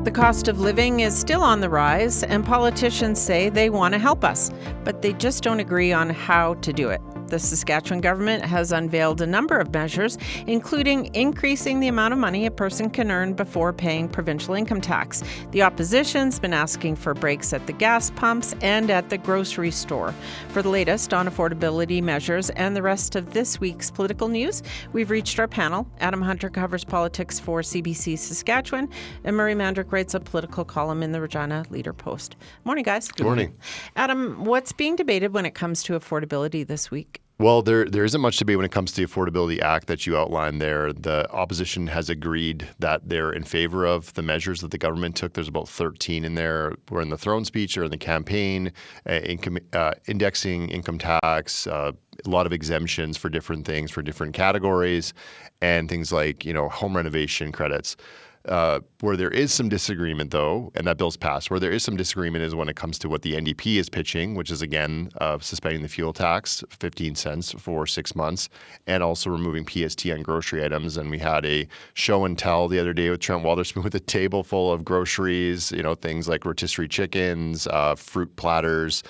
The cost of living is still on the rise, and politicians say they want to help us, but they just don't agree on how to do it. The Saskatchewan government has unveiled a number of measures, including increasing the amount of money a person can earn before paying provincial income tax. The opposition's been asking for breaks at the gas pumps and at the grocery store. For the latest on affordability measures and the rest of this week's political news, we've reached our panel. Adam Hunter covers politics for CBC Saskatchewan, and Murray Mandryk writes a political column in the Regina Leader-Post. Morning, guys. Good morning. Adam, what's being debated when it comes to affordability this week? Well, there isn't much debate when it comes to the Affordability Act that you outlined there. The opposition has agreed that they're in favor of the measures that the government took. There's about 13 in there. We're in the throne speech or in the campaign, indexing income tax, a lot of exemptions for different things, for different categories, and things like, home renovation credits. Where there is some disagreement, though, and that bill's passed, where there is some disagreement is when it comes to what the NDP is pitching, which is, again, suspending the fuel tax, 15 cents for 6 months, and also removing PST on grocery items. And we had a show and tell the other day with Trent Walderspoon with a table full of groceries, things like rotisserie chickens, fruit platters.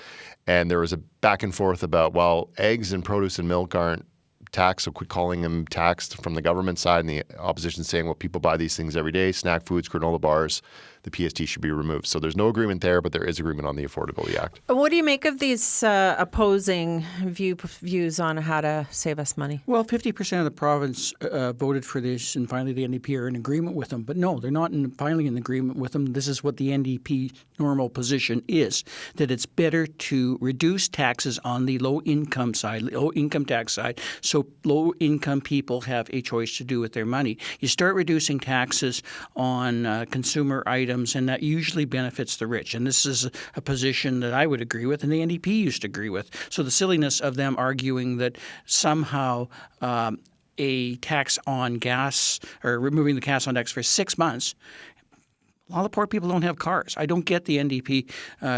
And there was a back and forth about, well, eggs and produce and milk aren't tax, so quit calling them taxed from the government side, and the opposition saying, well, people buy these things every day, snack foods, granola bars, the PST should be removed. So there's no agreement there, but there is agreement on the Affordability Act. What do you make of these opposing views on how to save us money? Well, 50% of the province voted for this, and finally the NDP are in agreement with them. But no, they're not finally in agreement with them. This is what the NDP normal position is, that it's better to reduce taxes on the low-income tax side, so low-income people have a choice to do with their money. You start reducing taxes on consumer items, and that usually benefits the rich. And this is a position that I would agree with, and the NDP used to agree with. So the silliness of them arguing that somehow a tax on gas, or removing the gas on tax for 6 months, a lot of poor people don't have cars. I don't get the NDP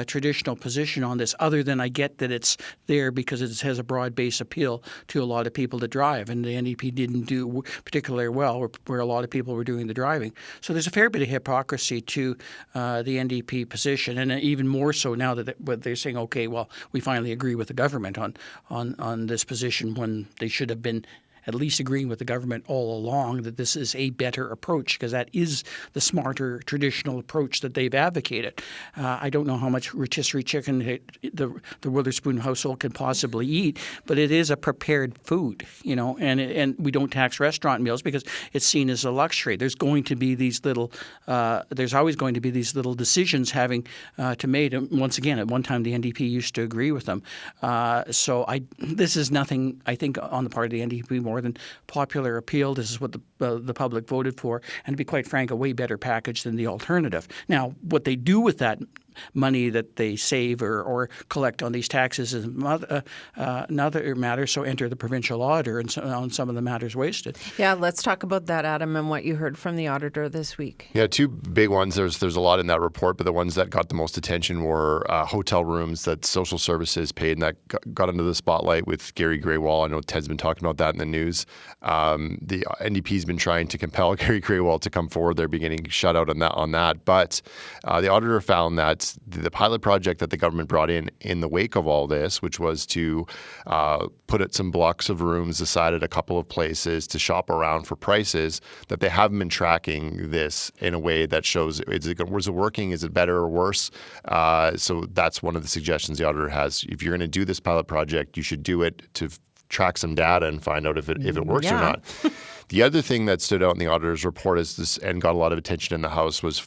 traditional position on this, other than I get that it's there because it has a broad-based appeal to a lot of people to drive, and the NDP didn't do particularly well where a lot of people were doing the driving. So there's a fair bit of hypocrisy to the NDP position, and even more so now that they're saying, okay, well, we finally agree with the government on this position, when they should have been at least agreeing with the government all along that this is a better approach, because that is the smarter traditional approach that they've advocated. I don't know how much rotisserie chicken the Witherspoon household can possibly eat, but it is a prepared food, and we don't tax restaurant meals because it's seen as a luxury. There's always going to be these little decisions having to made. And once again, at one time the NDP used to agree with them. This is nothing, I think, on the part of the NDP more than popular appeal. This is what the public voted for, and to be quite frank, a way better package than the alternative. Now, what they do with that money that they save or collect on these taxes is another matter. So enter the provincial auditor on some of the matters wasted. Yeah, let's talk about that, Adam, and what you heard from the auditor this week. Yeah, two big ones. There's a lot in that report, but the ones that got the most attention were hotel rooms that social services paid, and that got under the spotlight with Gary Graywall. I know Ted's been talking about that in the news. The NDP's been trying to compel Gary Graywall to come forward. They're beginning shut out on that. But the auditor found that the pilot project that the government brought in the wake of all this, which was to put some blocks of rooms aside at a couple of places to shop around for prices, that they haven't been tracking this in a way that shows, was it working? Is it better or worse? So that's one of the suggestions the auditor has. If you're going to do this pilot project, you should do it to track some data and find out if it works or not. The other thing that stood out in the auditor's report is this, and got a lot of attention in the House, was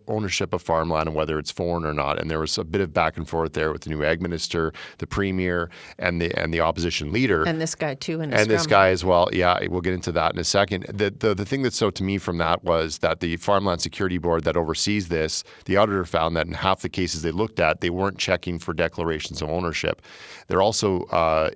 ownership of farmland and whether it's foreign or not. And there was a bit of back and forth there with the new ag minister, the premier, and the opposition leader. And this guy too. And this guy as well. Yeah, we'll get into that in a second. The thing that stood out to me from that was that the Farmland Security Board that oversees this, the auditor found that in half the cases they looked at, they weren't checking for declarations of ownership. They're also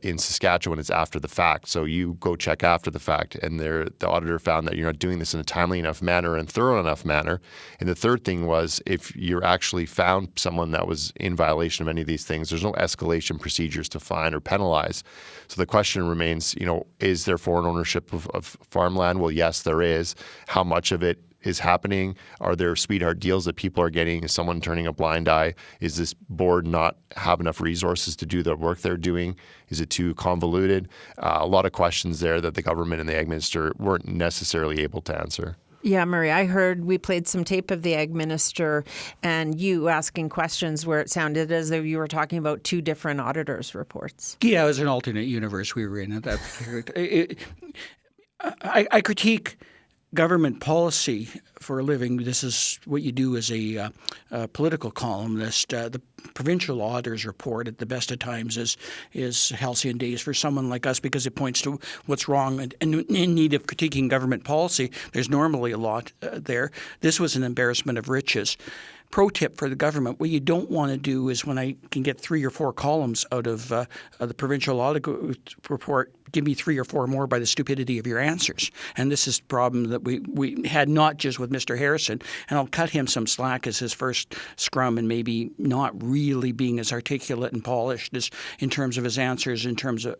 in Saskatchewan, it's after the fact. So you go check after the fact, and the auditor found that you're not doing this in a timely enough manner and thorough enough manner. And the third thing was, if you're actually found someone that was in violation of any of these things, there's no escalation procedures to fine or penalize. So the question remains, is there foreign ownership of farmland? Well, yes, there is. How much of it is happening? Are there sweetheart deals that people are getting? Is someone turning a blind eye? Is this board not have enough resources to do the work they're doing? Is it too convoluted? A lot of questions there that the government and the Ag Minister weren't necessarily able to answer. Yeah, Murray, I heard we played some tape of the Ag Minister and you asking questions where it sounded as though you were talking about two different auditors' reports. Yeah, it was an alternate universe we were in at that period. I critique government policy for a living. This is what you do as a political columnist. The provincial auditor's report at the best of times is halcyon days for someone like us because it points to what's wrong and in need of critiquing government policy. There's normally a lot there. This was an embarrassment of riches. Pro tip for the government, what you don't want to do is when I can get 3 or 4 columns out of the provincial audit report, give me 3 or 4 more by the stupidity of your answers. And this is the problem that we had not just with Mr. Harrison, and I'll cut him some slack as his first scrum and maybe not really being as articulate and polished as in terms of his answers, in terms of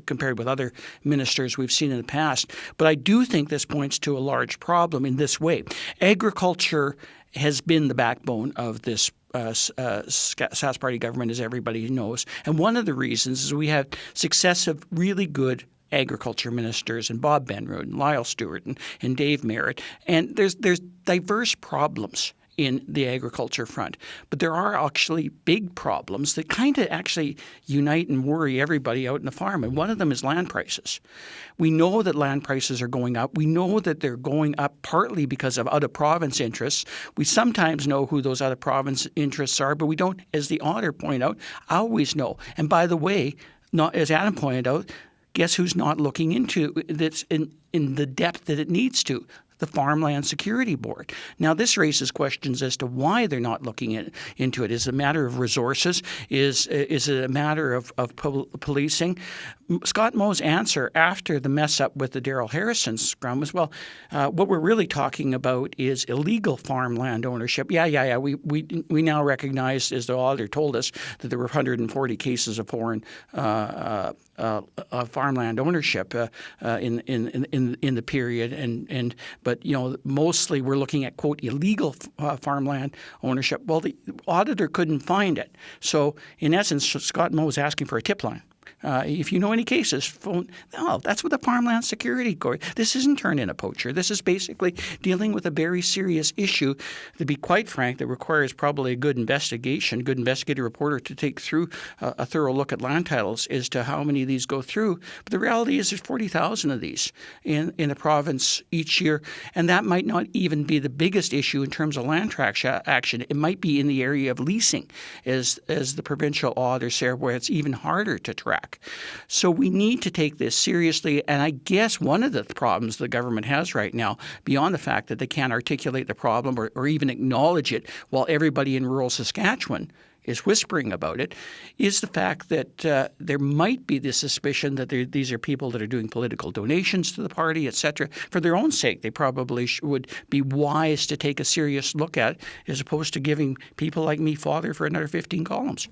compared with other ministers we've seen in the past. But I do think this points to a large problem in this way. Agriculture has been the backbone of this Sask Party government, as everybody knows. And one of the reasons is we have successive really good agriculture ministers and Bob Benrud and Lyle Stewart and Dave Merritt. And there's diverse problems in the agriculture front. But there are actually big problems that kind of actually unite and worry everybody out in the farm. And one of them is land prices. We know that land prices are going up. We know that they're going up partly because of out-of-province interests. We sometimes know who those out-of-province interests are, but we don't, as the auditor pointed out, always know. And by the way, not as Adam pointed out, guess who's not looking into that's in the depth that it needs to? The Farmland Security Board. Now, this raises questions as to why they're not looking into it. Is it a matter of resources? Is it a matter of policing? Scott Moe's answer after the mess up with the Daryl Harrison scrum was, well, what we're really talking about is illegal farmland ownership. Yeah. We now recognize, as the auditor told us, that there were 140 cases of foreign farmland ownership in the period, but mostly we're looking at, quote, illegal farmland ownership. Well, the auditor couldn't find it, so in essence, Scott Moe was asking for a tip line. If you know any cases, phone. No, that's what the Farmland Security Board. This isn't turned in a poacher. This is basically dealing with a very serious issue. To be quite frank, that requires probably a good investigation, good investigative reporter to take through a thorough look at land titles as to how many of these go through. But the reality is there's 40,000 of these in the province each year, and that might not even be the biggest issue in terms of land tract action. It might be in the area of leasing, as the provincial auditor said, where it's even harder to track. So we need to take this seriously, and I guess one of the problems the government has right now, beyond the fact that they can't articulate the problem or even acknowledge it while everybody in rural Saskatchewan is whispering about it, is the fact that there might be the suspicion that these are people that are doing political donations to the party, et cetera. For their own sake, they probably would be wise to take a serious look at it, as opposed to giving people like me fodder for another 15 columns.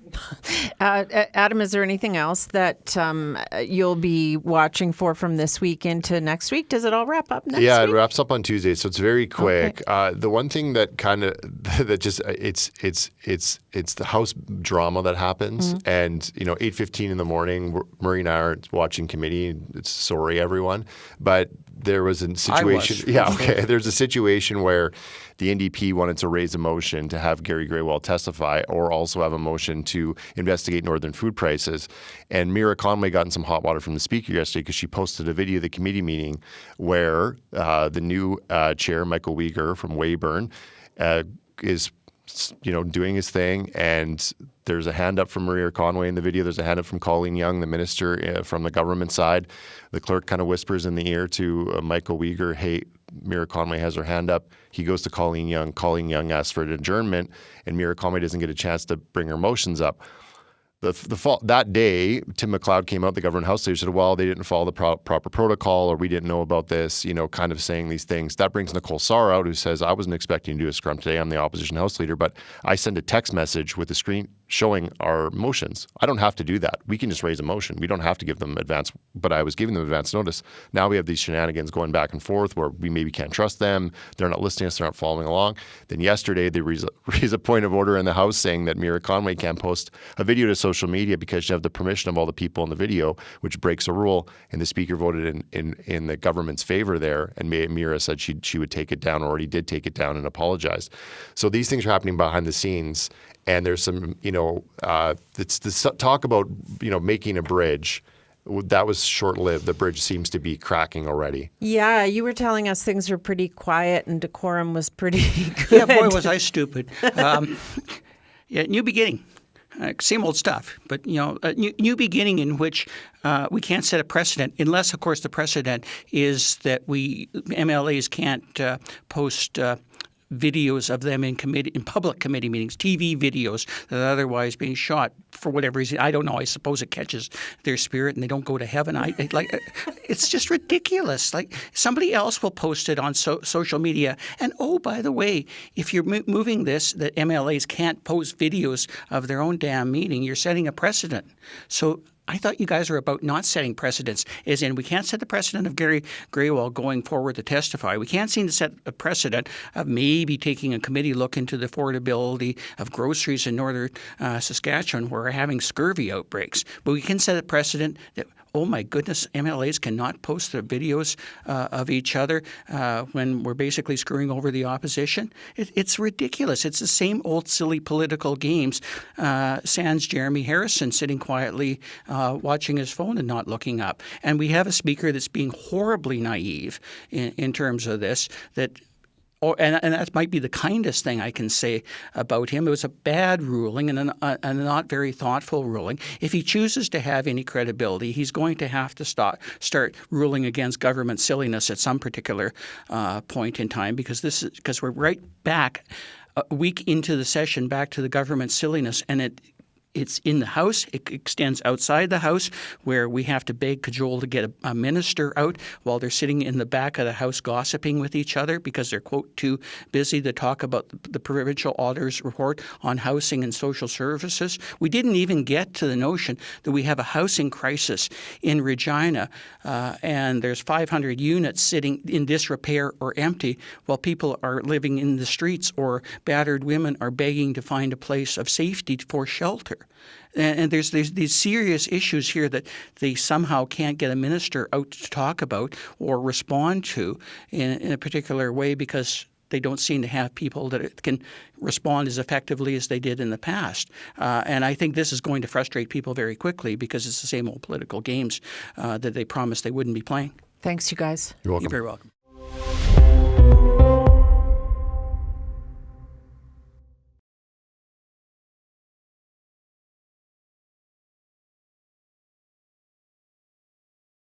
Adam, is there anything else that you'll be watching for from this week into next week? Does it all wrap up next week? Yeah, it wraps up on Tuesday, so it's very quick. Okay. The one thing that kind of that just it's the House drama that happens, and 8:15 in the morning, Murray and I are watching committee. It's sorry everyone, but there was a situation. Yeah, okay. There's a situation where the NDP wanted to raise a motion to have Gary Graywell testify, or also have a motion to investigate northern food prices. And Mira Conway got in some hot water from the speaker yesterday because she posted a video of the committee meeting where the new chair, Michael Uyghur from Weyburn, is doing his thing, and there's a hand up from Maria Conway in the video. There's a hand up from Colleen Young, the minister from the government side. The clerk kind of whispers in the ear to Michael Uyghur, hey, Mira Conway has her hand up. He goes to Colleen Young. Colleen Young asks for an adjournment, and Mira Conway doesn't get a chance to bring her motions up. That day, Tim McLeod came out, the government house leader, said, well, they didn't follow the proper protocol, or we didn't know about this, kind of saying these things. That brings Nicole Sarr out, who says, I wasn't expecting to do a scrum today. I'm the opposition house leader, but I sent a text message with a showing our motions. I don't have to do that. We can just raise a motion. We don't have to give them advance, but I was giving them advance notice. Now we have these shenanigans going back and forth where we maybe can't trust them. They're not listening to us. They're not following along. Then yesterday they raise a point of order in the House saying that Mira Conway can't post a video to social media because she has the permission of all the people in the video, which breaks a rule. And the Speaker voted in the government's favor there. And Mira said she would take it down, or already did take it down, and apologized. So these things are happening behind the scenes. And there's some, it's this talk about, making a bridge. That was short-lived. The bridge seems to be cracking already. Yeah, you were telling us things were pretty quiet and decorum was pretty good. Yeah, boy, was I stupid. New beginning. Same old stuff, but a new beginning in which we can't set a precedent unless, of course, the precedent is that MLAs can't post videos of them in public committee meetings, TV videos that are otherwise being shot for whatever reason. I don't know. I suppose it catches their spirit and they don't go to heaven. It's just ridiculous. Like, somebody else will post it on social media. And oh, by the way, if you're moving this, that MLAs can't post videos of their own damn meeting, you're setting a precedent. So I thought you guys were about not setting precedents, as in we can't set the precedent of Gary Graywell going forward to testify. We can't seem to set a precedent of maybe taking a committee look into the affordability of groceries in northern Saskatchewan where we're having scurvy outbreaks. But we can set a precedent that, oh my goodness, MLAs cannot post their videos of each other when we're basically screwing over the opposition. It's ridiculous. It's the same old silly political games. Sans Jeremy Harrison sitting quietly watching his phone and not looking up. And we have a speaker that's being horribly naive in terms of this, and that might be the kindest thing I can say about him. It was a bad ruling and a not very thoughtful ruling. If he chooses to have any credibility, he's going to have to start ruling against government silliness at some particular point in time, because we're right back a week into the session back to the government silliness, and it's in the House. It extends outside the House, where we have to beg, cajole to get a minister out while they're sitting in the back of the House gossiping with each other because they're, quote, too busy to talk about the provincial auditor's report on housing and social services. We didn't even get to the notion that we have a housing crisis in Regina and there's 500 units sitting in disrepair or empty while people are living in the streets, or battered women are begging to find a place of safety for shelter. And there's these serious issues here that they somehow can't get a minister out to talk about or respond to in a particular way because they don't seem to have people that can respond as effectively as they did in the past. And I think this is going to frustrate people very quickly because it's the same old political games that they promised they wouldn't be playing. Thanks, you guys. You're welcome. You're very welcome.